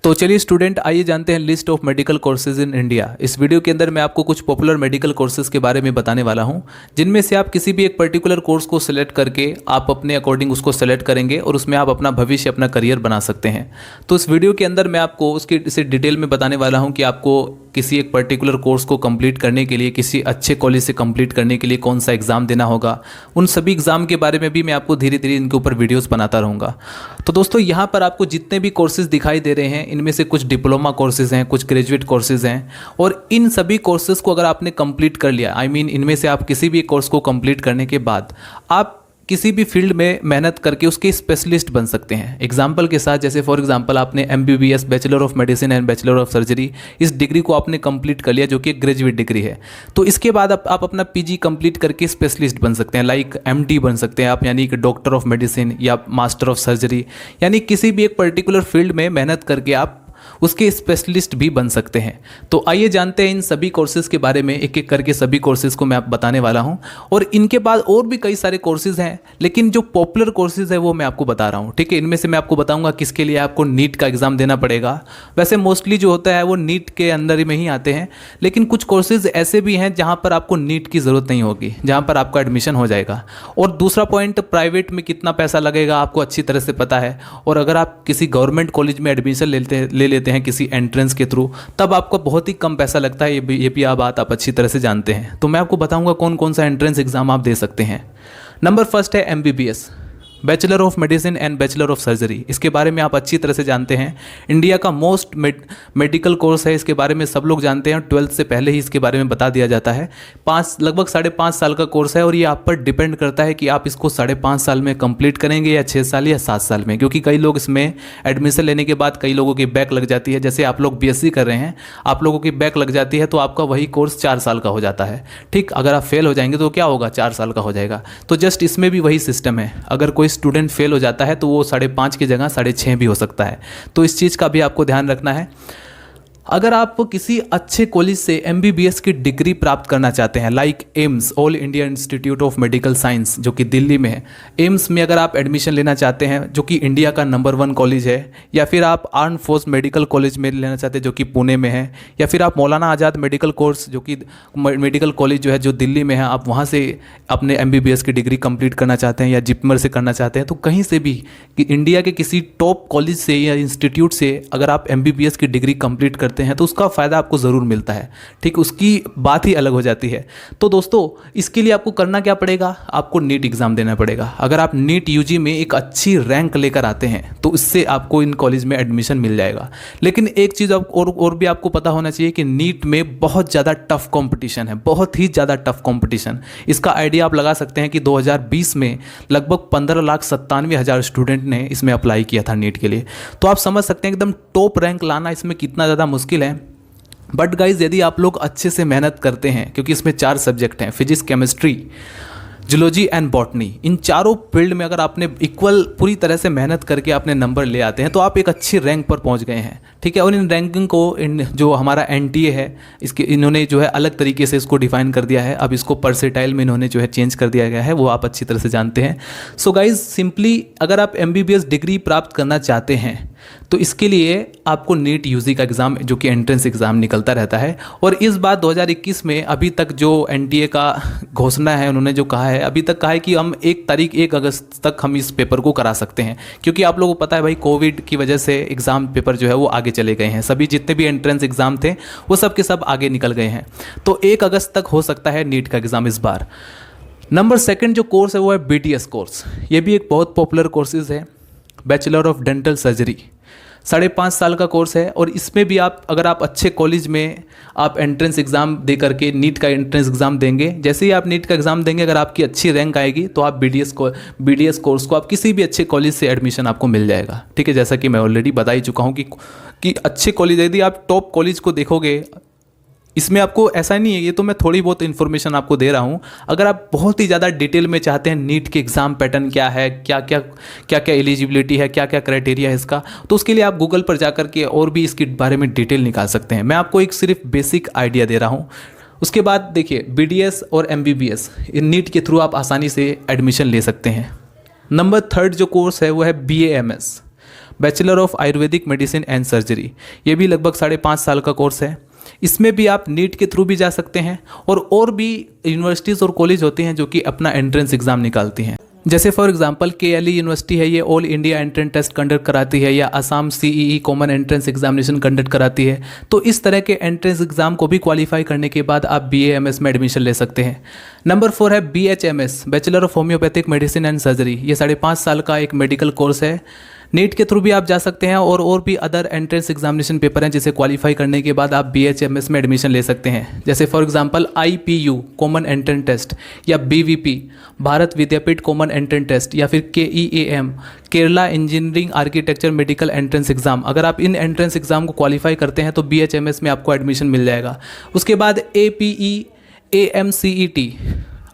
तो चलिए स्टूडेंट, आइए जानते हैं list of medical courses in India. इस वीडियो के अंदर मैं आपको कुछ पॉपुलर मेडिकल कोर्सेज के बारे में बताने वाला हूं, जिनमें से आप किसी भी एक पर्टिकुलर कोर्स को सिलेक्ट करके आप अपने अकॉर्डिंग उसको सेलेक्ट करेंगे और उसमें आप अपना भविष्य, अपना करियर बना सकते हैं। तो इस वीडियो के अंदर मैं आपको उसके इसे डिटेल में बताने वाला हूँ कि आपको किसी एक पर्टिकुलर कोर्स को कंप्लीट करने के लिए, किसी अच्छे कॉलेज से कंप्लीट करने के लिए कौन सा एग्ज़ाम देना होगा। उन सभी एग्ज़ाम के बारे में भी मैं आपको धीरे धीरे इनके ऊपर वीडियोस बनाता रहूँगा। तो दोस्तों, यहाँ पर आपको जितने भी कोर्सेज दिखाई दे रहे हैं, इनमें से कुछ डिप्लोमा कोर्सेज हैं, कुछ ग्रेजुएट कोर्सेज हैं, और इन सभी कोर्सेज को अगर आपने कंप्लीट कर लिया, इनमें से आप किसी भी कोर्स को कंप्लीट करने के बाद आप किसी भी फील्ड में मेहनत करके उसके स्पेशलिस्ट बन सकते हैं। एग्जाम्पल के साथ, जैसे फॉर एग्जांपल आपने MBBS, bachelor of medicine and bachelor of surgery, इस डिग्री को आपने कंप्लीट कर लिया, जो कि एक ग्रेजुएट डिग्री है। तो इसके बाद आप अपना PG कंप्लीट करके स्पेशलिस्ट बन सकते हैं, लाइक MD बन सकते हैं आप, यानी कि डॉक्टर ऑफ मेडिसिन या मास्टर ऑफ सर्जरी, यानी किसी भी एक पर्टिकुलर फील्ड में मेहनत करके आप उसके स्पेशलिस्ट भी बन सकते हैं। तो आइए जानते हैं इन सभी कोर्सेज़ के बारे में, एक एक करके सभी कोर्सेज़ को मैं आप बताने वाला हूं। और इनके बाद और भी कई सारे कोर्सेज़ हैं, लेकिन जो पॉपुलर कोर्सेज़ है वो मैं आपको बता रहा हूं, ठीक है। इनमें से मैं आपको बताऊंगा किसके लिए आपको नीट का एग्ज़ाम देना पड़ेगा। वैसे मोस्टली जो होता है वो नीट के अंदर में ही आते हैं, लेकिन कुछ कोर्सेज़ ऐसे भी हैं जहाँ पर आपको नीट की ज़रूरत नहीं होगी, जहाँ पर आपका एडमिशन हो जाएगा। और दूसरा पॉइंट, प्राइवेट में कितना पैसा लगेगा आपको अच्छी तरह से पता है। और अगर आप किसी गवर्नमेंट कॉलेज में एडमिशन ले लेते हैं किसी एंट्रेंस के थ्रू, तब आपको बहुत ही कम पैसा लगता है। ये भी बात आप अच्छी तरह से जानते हैं। तो मैं आपको बताऊंगा कौन कौन सा एंट्रेंस एग्जाम आप दे सकते हैं। नंबर फर्स्ट है MBBS, bachelor of medicine and bachelor of surgery. इसके बारे में आप अच्छी तरह से जानते हैं, इंडिया का मोस्ट मेडिकल कोर्स है। इसके बारे में सब लोग जानते हैं, 12th से पहले ही इसके बारे में बता दिया जाता है। लगभग 5.5 साल का कोर्स है, और ये आप पर डिपेंड करता है कि आप इसको 5.5 साल में कंप्लीट करेंगे या 6 साल या 7 साल में, क्योंकि कई लोग इसमें एडमिशन लेने के बाद कई लोगों की बैक लग जाती है। जैसे आप लोग BSc कर रहे हैं, आप लोगों की बैक लग जाती है, तो आपका वही कोर्स 4 साल का हो जाता है, ठीक। अगर आप फेल हो जाएंगे तो क्या होगा, 4 साल का हो जाएगा। तो जस्ट इसमें भी वही सिस्टम है, अगर कोई स्टूडेंट फेल हो जाता है तो वो 5.5 की जगह 6.5 भी हो सकता है। तो इस चीज़ का भी आपको ध्यान रखना है। अगर आप किसी अच्छे कॉलेज से MBBS की डिग्री प्राप्त करना चाहते हैं, like AIIMS, all India institute of medical science, जो कि दिल्ली में है, एम्स में अगर आप एडमिशन लेना चाहते हैं, जो कि इंडिया का नंबर 1 कॉलेज है, या फिर आप आर्म फोर्स मेडिकल कॉलेज में लेना चाहते हैं जो कि पुणे में है, या फिर आप मौलाना आज़ाद मेडिकल कोर्स, जो कि मेडिकल कॉलेज जो है जो दिल्ली में है, आप वहाँ से अपने MBBS की डिग्री कंप्लीट करना चाहते हैं, या जिपमर से करना चाहते हैं, तो कहीं से भी इंडिया के किसी टॉप कॉलेज से या इंस्टीट्यूट से अगर आप MBBS की डिग्री कंप्लीट करते हैं तो उसका फ़ायदा आपको ज़रूर मिलता है, ठीक। उसकी बात ही अलग हो जाती है। तो दोस्तों, इसके लिए आपको करना क्या पड़ेगा, आपको नीट एग्ज़ाम देना पड़ेगा। अगर आप नीट UG में एक अच्छी रैंक लेकर आते हैं तो इससे आपको इन कॉलेज में एडमिशन मिल जाएगा। लेकिन एक चीज़ और भी आपको पता होना चाहिए कि नीट में बहुत ज़्यादा टफ कॉम्पिटिशन है, बहुत ही ज़्यादा टफ कॉम्पिटिशन। इसका आइडिया आप लगा सकते हैं कि 2020 में लगभग 15,97,000 स्टूडेंट ने इसमें अप्लाई किया था नीट के लिए। तो आप समझ सकते हैं एकदम टॉप रैंक लाना इसमें कितना ज़्यादा मुश्किल है। बट गाइज, यदि आप लोग अच्छे से मेहनत करते हैं, क्योंकि इसमें 4 सब्जेक्ट हैं, physics, chemistry, zoology and botany, इन चारों फील्ड में अगर आपने इक्वल पूरी तरह से मेहनत करके आपने नंबर ले आते हैं तो आप एक अच्छी रैंक पर पहुंच गए हैं, ठीक है। और इन रैंकिंग को जो हमारा NTA है, इन्होंने जो है अलग तरीके से इसको डिफाइन कर दिया है। अब इसको परसेटाइल में इन्होंने जो है चेंज कर दिया गया है, वो आप अच्छी तरह से जानते हैं। सो गाइज, सिंपली अगर आप MBBS डिग्री प्राप्त करना चाहते हैं तो इसके लिए आपको नीट UG का एग्ज़ाम, जो कि एंट्रेंस एग्ज़ाम निकलता रहता है। और इस बार 2021 में अभी तक जो NTA का घोषणा है, उन्होंने जो कहा है, अभी तक कहा है कि हम 1 अगस्त तक हम इस पेपर को करा सकते हैं, क्योंकि आप लोगों को पता है भाई, कोविड की वजह से एग्ज़ाम पेपर जो है वो आगे चले गए हैं। सभी जितने भी एंट्रेंस एग्ज़ाम थे वो सब के सब आगे निकल गए हैं। तो 1 अगस्त तक हो सकता है नीट का एग्ज़ाम इस बार। नंबर 2 जो कोर्स है वो है BDS कोर्स। ये भी एक बहुत पॉपुलर कोर्सेज़ है, बैचलर ऑफ डेंटल सर्जरी, 5.5 साल का कोर्स है। और इसमें भी अगर आप अच्छे कॉलेज में आप एंट्रेंस एग्ज़ाम दे करके नीट का एंट्रेंस एग्ज़ाम देंगे, जैसे ही आप नीट का एग्ज़ाम देंगे, अगर आपकी अच्छी रैंक आएगी तो आप BDS कोर्स को आप किसी भी अच्छे कॉलेज से एडमिशन आपको मिल जाएगा, ठीक है। जैसा कि मैं ऑलरेडी बता ही चुका हूँ कि अच्छे कॉलेज, यदि आप टॉप कॉलेज को देखोगे, इसमें आपको ऐसा नहीं है, ये तो मैं थोड़ी बहुत इन्फॉर्मेशन आपको दे रहा हूँ। अगर आप बहुत ही ज़्यादा डिटेल में चाहते हैं नीट के एग्ज़ाम पैटर्न क्या है, क्या क्या एलिजिबिलिटी है, क्या क्या क्राइटेरिया है इसका, तो उसके लिए आप गूगल पर जाकर के और भी इसके बारे में डिटेल निकाल सकते हैं। मैं आपको एक सिर्फ बेसिक आइडिया दे रहा हूँ। उसके बाद देखिए, BDS और MBBS नीट के थ्रू आप आसानी से एडमिशन ले सकते हैं। नंबर 3 जो कोर्स है वो है BAMS, bachelor of Ayurvedic medicine and surgery, ये भी लगभग 5.5 साल का कोर्स है। इसमें भी आप नीट के थ्रू भी जा सकते हैं और भी यूनिवर्सिटीज़ और कॉलेज होते हैं जो कि अपना एंट्रेंस एग्ज़ाम निकालती हैं। जैसे फॉर एग्जांपल KLE यूनिवर्सिटी है, ये all India entrance test conduct कराती है, या Assam CEE common entrance examination conduct कराती है। तो इस तरह के एंट्रेंस एग्जाम को भी क्वालिफाई करने के बाद आप BAMS में एडमिशन ले सकते हैं। नंबर 4 है BHMS, bachelor of homeopathic medicine and surgery. ये 5.5 साल का एक मेडिकल कोर्स है। नीट के थ्रू भी आप जा सकते हैं और भी अदर एंट्रेंस एग्जामिनेशन पेपर हैं जिसे क्वालिफाई करने के बाद आप BHMS में एडमिशन ले सकते हैं। जैसे for example IPU common entrance test, या BVP Bharat Vidyapeeth common entrance test, या फिर KEAM Kerala engineering architecture medical entrance exam. अगर आप इन एंट्रेंस एग्जाम को क्वालिफाई करते हैं तो BHMS में आपको एडमिशन मिल जाएगा। उसके बाद APE AMCET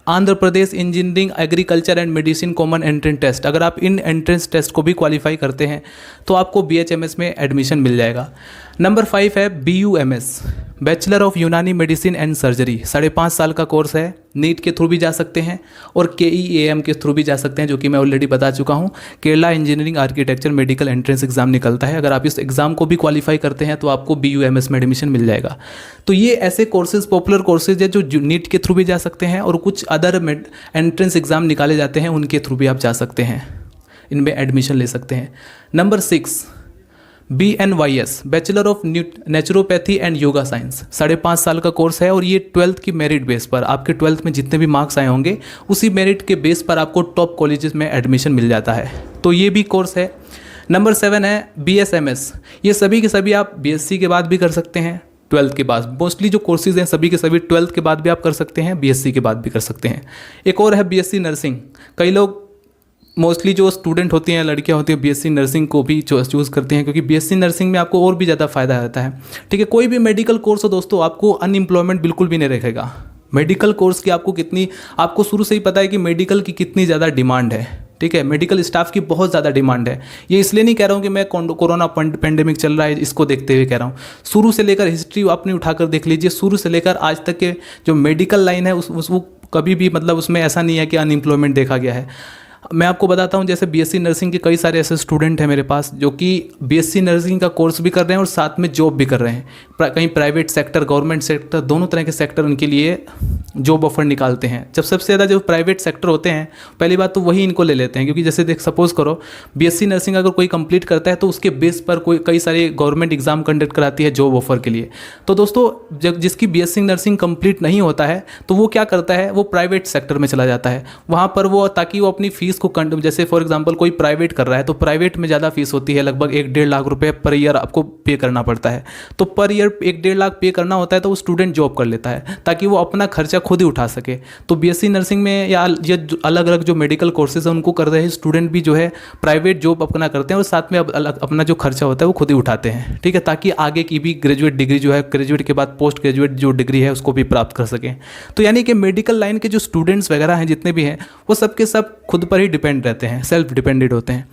Andhra Pradesh engineering agriculture and medicine common entrance test, अगर आप इन एंट्रेंस टेस्ट को भी क्वालिफाई करते हैं तो आपको BHMS में एडमिशन मिल जाएगा। नंबर 5 है BUMS, बैचलर ऑफ यूनानी मेडिसिन एंड सर्जरी, 5.5 साल का कोर्स है। नीट के थ्रू भी जा सकते हैं और KEAM के थ्रू भी जा सकते हैं, जो कि मैं ऑलरेडी बता चुका हूँ। Kerala engineering architecture medical entrance exam निकलता है। अगर आप इस एग्जाम को भी क्वालिफाई करते हैं तो आपको BUMS में एडमिशन मिल जाएगा। तो ये ऐसे कोर्सेज, पॉपुलर कोर्सेज है जो नीट के थ्रू भी जा सकते हैं, और कुछ अदर एंट्रेंस एग्जाम निकाले जाते हैं उनके थ्रू भी आप जा सकते हैं, इनमें एडमिशन ले सकते हैं। Number 6 BNYS, bachelor of naturopathy and yoga science, 5.5 साल का कोर्स है। और ये 12th की मेरिट बेस पर, आपके 12th में जितने भी मार्क्स आए होंगे उसी मेरिट के बेस पर आपको टॉप कॉलेजेस में एडमिशन मिल जाता है। तो ये भी कोर्स है। नंबर 7 है BSMS, ये सभी के सभी आप BSc के बाद भी कर सकते हैं, 12th के बाद। मोस्टली जो कोर्सेज हैं सभी के सभी 12th के बाद भी आप कर सकते हैं, BSc के बाद भी कर सकते हैं। एक और है BSc नर्सिंग। कई लोग मोस्टली जो स्टूडेंट होती हैं, लड़कियां होती हैं, BSc नर्सिंग को भी चूज़ करते हैं, क्योंकि BSc नर्सिंग में आपको और भी ज़्यादा फायदा रहता है। ठीक है, कोई भी मेडिकल कोर्स हो दोस्तों, आपको अनएम्प्लॉयमेंट बिल्कुल भी नहीं रखेगा। मेडिकल कोर्स की आपको शुरू से ही पता है कि मेडिकल की कितनी ज़्यादा डिमांड है। ठीक है, मेडिकल स्टाफ की बहुत ज़्यादा डिमांड है। ये इसलिए नहीं कह रहा हूँ कि मैं कोरोना पेंडेमिक चल रहा है इसको देखते हुए कह रहा हूँ। शुरू से लेकर हिस्ट्री अपनी उठाकर देख लीजिए, शुरू से लेकर आज तक के जो मेडिकल लाइन है वो कभी भी उसमें ऐसा नहीं है कि अनएम्प्लॉयमेंट देखा गया है। मैं आपको बताता हूँ, जैसे BSc नर्सिंग के कई सारे ऐसे स्टूडेंट हैं मेरे पास जो कि BSc नर्सिंग का कोर्स भी कर रहे हैं और साथ में जॉब भी कर रहे हैं। कहीं प्राइवेट सेक्टर, गवर्नमेंट सेक्टर, दोनों तरह के सेक्टर उनके लिए जॉब ऑफर निकालते हैं। जब सबसे ज़्यादा जो प्राइवेट सेक्टर होते हैं, पहली बात तो वही इनको ले लेते हैं, क्योंकि जैसे सपोज करो BSc नर्सिंग अगर कोई कंप्लीट करता है तो उसके बेस पर कई सारे गवर्नमेंट एग्जाम कंडक्ट कराती है जॉब ऑफर के लिए। तो दोस्तों जब जिसकी BSc नर्सिंग कंप्लीट नहीं होता है तो वो क्या करता है, वो प्राइवेट सेक्टर में चला जाता है वहाँ पर वो, ताकि वो अपनी फीस को जैसे फॉर एग्जांपल कोई प्राइवेट कर रहा है तो प्राइवेट में ज़्यादा फीस होती है, लगभग 1-1.5 लाख रुपए पर ईयर आपको पे करना पड़ता है। तो पर ईयर 1-1.5 लाख पे करना होता है, तो वो स्टूडेंट जॉब कर लेता है ताकि वो अपना खर्चा खुद ही उठा सके। तो BSc नर्सिंग में या ये अलग अलग जो मेडिकल कोर्सेज हैं उनको कर रहे हैं स्टूडेंट भी जो है प्राइवेट जॉब अपना करते हैं और साथ में अपना जो खर्चा होता है वो खुद ही उठाते हैं। ठीक है, ताकि आगे की भी ग्रेजुएट डिग्री जो है, ग्रेजुएट के बाद पोस्ट ग्रेजुएट जो डिग्री है उसको भी प्राप्त कर सकें। तो यानी कि मेडिकल लाइन के जो स्टूडेंट्स वगैरह हैं जितने भी हैं वो सब के सब खुद पर ही डिपेंड रहते हैं, सेल्फ डिपेंडेंट होते हैं।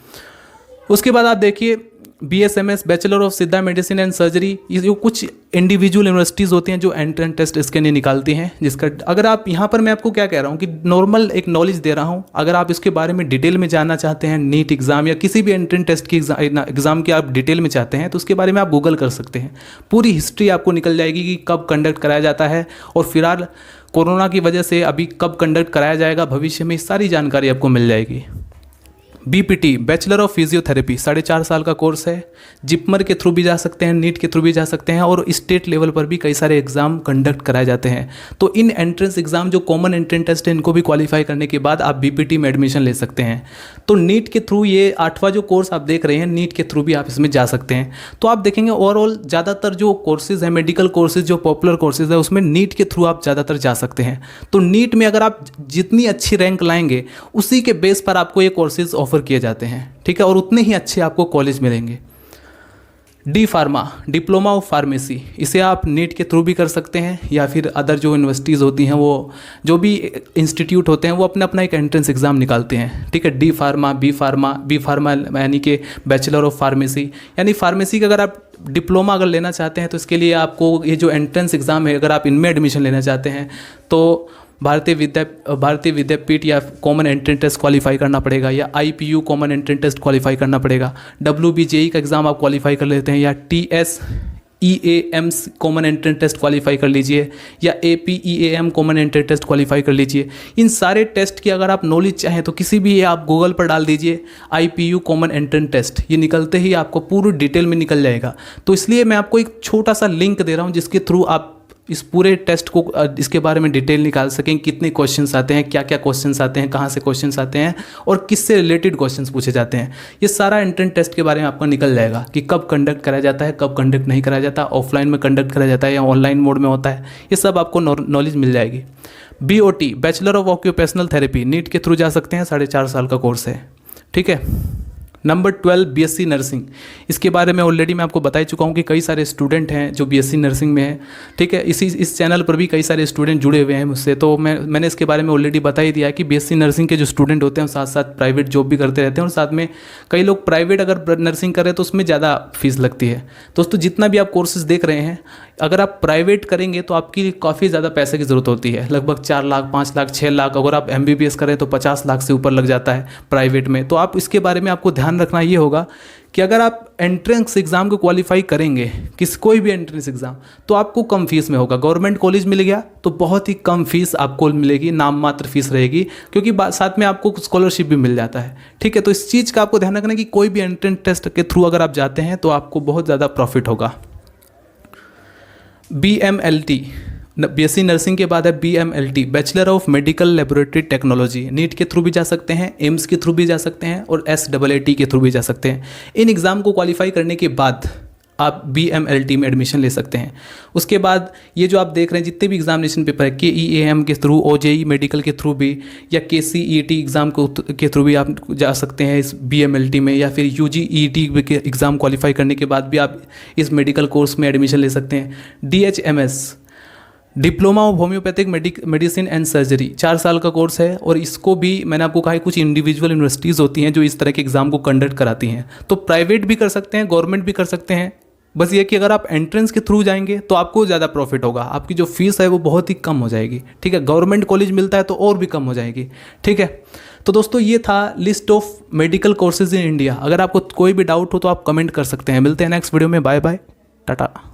उसके बाद आप देखिए BSMS, बैचलर ऑफ सिद्धा मेडिसिन एंड सर्जरी, ये जो कुछ इंडिविजुअल यूनिवर्सिटीज़ होती हैं जो एंट्रेंस टेस्ट इसके लिए निकालती हैं, जिसका अगर आप यहाँ पर मैं आपको क्या कह रहा हूँ कि नॉर्मल एक नॉलेज दे रहा हूँ। अगर आप इसके बारे में डिटेल में जानना चाहते हैं, नीट एग्ज़ाम या किसी भी एंट्रेंस टेस्ट की एग्ज़ाम की आप डिटेल में चाहते हैं तो उसके बारे में आप गूगल कर सकते हैं। पूरी हिस्ट्री आपको निकल जाएगी कि कब कंडक्ट कराया जाता है और फिलहाल कोरोना की वजह से अभी कब कंडक्ट कराया जाएगा, भविष्य में सारी जानकारी आपको मिल जाएगी। BPT, बैचलर ऑफ फिजियोथेरेपी, 4.5 साल का कोर्स है। जिपमर के थ्रू भी जा सकते हैं, नीट के थ्रू भी जा सकते हैं और स्टेट लेवल पर भी कई सारे एग्जाम कंडक्ट कराए जाते हैं। तो इन एंट्रेंस एग्जाम जो कॉमन एंट्रेंस टेस्ट है इनको भी क्वालिफाई करने के बाद आप BPT में एडमिशन ले सकते हैं। तो नीट के थ्रू ये 8वां जो कोर्स आप देख रहे हैं, नीट के थ्रू भी आप इसमें जा सकते हैं। तो आप देखेंगे ओवरऑल ज़्यादातर जो कोर्सेज हैं, मेडिकल कोर्सेज जो पॉपुलर कोर्सेज है उसमें नीट के थ्रू आप ज़्यादातर जा सकते हैं। तो नीट में अगर आप जितनी अच्छी रैंक लाएंगे उसी के बेस पर आपको ये कोर्सेज ऑफर किए जाते हैं। ठीक है, और उतने ही अच्छे आपको कॉलेज मिलेंगे। D pharma, diploma of pharmacy, इसे आप नीट के थ्रू भी कर सकते हैं या फिर अदर जो यूनिवर्सिटीज़ होती हैं, वो जो भी इंस्टीट्यूट होते हैं वो अपना एक एंट्रेंस एग्ज़ाम निकालते हैं। ठीक है, D फार्मा, B फार्मा यानी कि बैचलर ऑफ फार्मेसी, यानी फार्मेसी का अगर आप डिप्लोमा अगर लेना चाहते हैं तो इसके लिए आपको ये जो एंट्रेंस एग्ज़ाम है, अगर आप इनमें एडमिशन लेना चाहते हैं तो भारतीय विद्यापीठ या कॉमन एंट्रेंस टेस्ट क्वालिफाई करना पड़ेगा, या IPU common entrance test qualify करना पड़ेगा, WBJE का एग्ज़ाम आप क्वालिफाई कर लेते हैं, या TSEAM common entrance test qualify कर लीजिए, या APEAM common entrance test qualify कर लीजिए। इन सारे टेस्ट की अगर आप नॉलेज चाहें तो किसी भी आप गूगल पर डाल दीजिए IPU कॉमन एंट्रेंस टेस्ट, ये निकलते ही आपको पूरी डिटेल में निकल जाएगा। तो इसलिए मैं आपको एक छोटा सा लिंक दे रहा हूँ जिसके थ्रू आप इस पूरे टेस्ट को इसके बारे में डिटेल निकाल सकें, कितने क्वेश्चंस आते हैं, क्या क्या क्वेश्चंस आते हैं, कहाँ से क्वेश्चंस आते हैं और किससे रिलेटेड क्वेश्चंस पूछे जाते हैं। ये सारा एंट्रेंस टेस्ट के बारे में आपको निकल जाएगा कि कब कंडक्ट कराया जाता है, कब कंडक्ट नहीं कराया जाता, ऑफलाइन में कंडक्ट कराया जाता है या ऑनलाइन मोड में होता है, ये सब आपको नॉलेज मिल जाएगी। BOT bachelor of occupational therapy NEET के थ्रू जा सकते हैं, 4.5 साल का कोर्स है, ठीक है। नंबर 12 BSc नर्सिंग, इसके बारे में ऑलरेडी मैं आपको बता ही चुका हूँ कि कई सारे स्टूडेंट हैं जो BSc नर्सिंग में हैं, ठीक है। इस चैनल पर भी कई सारे स्टूडेंट जुड़े हुए हैं मुझसे, तो मैंने इसके बारे में ऑलरेडी बता ही दिया कि BSc नर्सिंग के जो स्टूडेंट होते हैं साथ साथ प्राइवेट जॉब भी करते रहते हैं, और साथ में कई लोग प्राइवेट अगर नर्सिंग कर रहे हैं तो उसमें ज़्यादा फीस लगती है। दोस्तों जितना भी आप कोर्सेज देख रहे हैं, अगर आप प्राइवेट करेंगे तो आपकी काफ़ी ज़्यादा पैसे की ज़रूरत होती है, लगभग 4 लाख 5 लाख 6 लाख। अगर आप MBBS करें तो 50 लाख से ऊपर लग जाता है प्राइवेट में। तो आप इसके बारे में आपको ध्यान रखना ये होगा कि अगर आप एंट्रेंस एग्ज़ाम को क्वालिफाई करेंगे, कोई भी एंट्रेंस एग्ज़ाम, तो आपको कम फीस में होगा। गवर्नमेंट कॉलेज मिल गया तो बहुत ही कम फीस आपको मिलेगी, नाम मात्र फीस रहेगी, क्योंकि साथ में आपको स्कॉलरशिप भी मिल जाता है, ठीक है। तो इस चीज़ का आपको ध्यान रखना कि कोई भी एंट्रेंस टेस्ट के थ्रू अगर आप जाते हैं तो आपको बहुत ज़्यादा प्रॉफिट होगा। BMLT BSc नर्सिंग के बाद है BMLT bachelor of medical laboratory technology, NEET के थ्रू भी जा सकते हैं, एम्स के थ्रू भी जा सकते हैं और SAAT के थ्रू भी जा सकते हैं। इन एग्ज़ाम को क्वालिफाई करने के बाद आप BMLT में एडमिशन ले सकते हैं। उसके बाद ये जो आप देख रहे हैं जितने भी एग्जामिनेशन पेपर है, KEAM के थ्रू, OJE मेडिकल के थ्रू भी, या KCET एग्ज़ाम के थ्रू भी आप जा सकते हैं इस BMLT में, या फिर UGET के एग्ज़ाम क्वालिफाई करने के बाद भी आप इस मेडिकल कोर्स में एडमिशन ले सकते हैं। DHMS diploma of homeopathic medicine and surgery 4 साल का कोर्स है, और इसको भी मैंने आपको कहा है कुछ इंडिविजुअल यूनिवर्सिटीज़ होती हैं जो इस तरह के एग्ज़ाम को कंडक्ट कराती हैं। तो प्राइवेट भी कर सकते हैं, गवर्नमेंट भी कर सकते हैं। बस ये कि अगर आप एंट्रेंस के थ्रू जाएंगे तो आपको ज़्यादा प्रॉफिट होगा, आपकी जो फीस है वो बहुत ही कम हो जाएगी, ठीक है। गवर्नमेंट कॉलेज मिलता है तो और भी कम हो जाएगी, ठीक है। तो दोस्तों ये था list of medical courses in India. अगर आपको कोई भी डाउट हो तो आप कमेंट कर सकते हैं। मिलते हैं नेक्स्ट वीडियो में। Bye bye, Tata.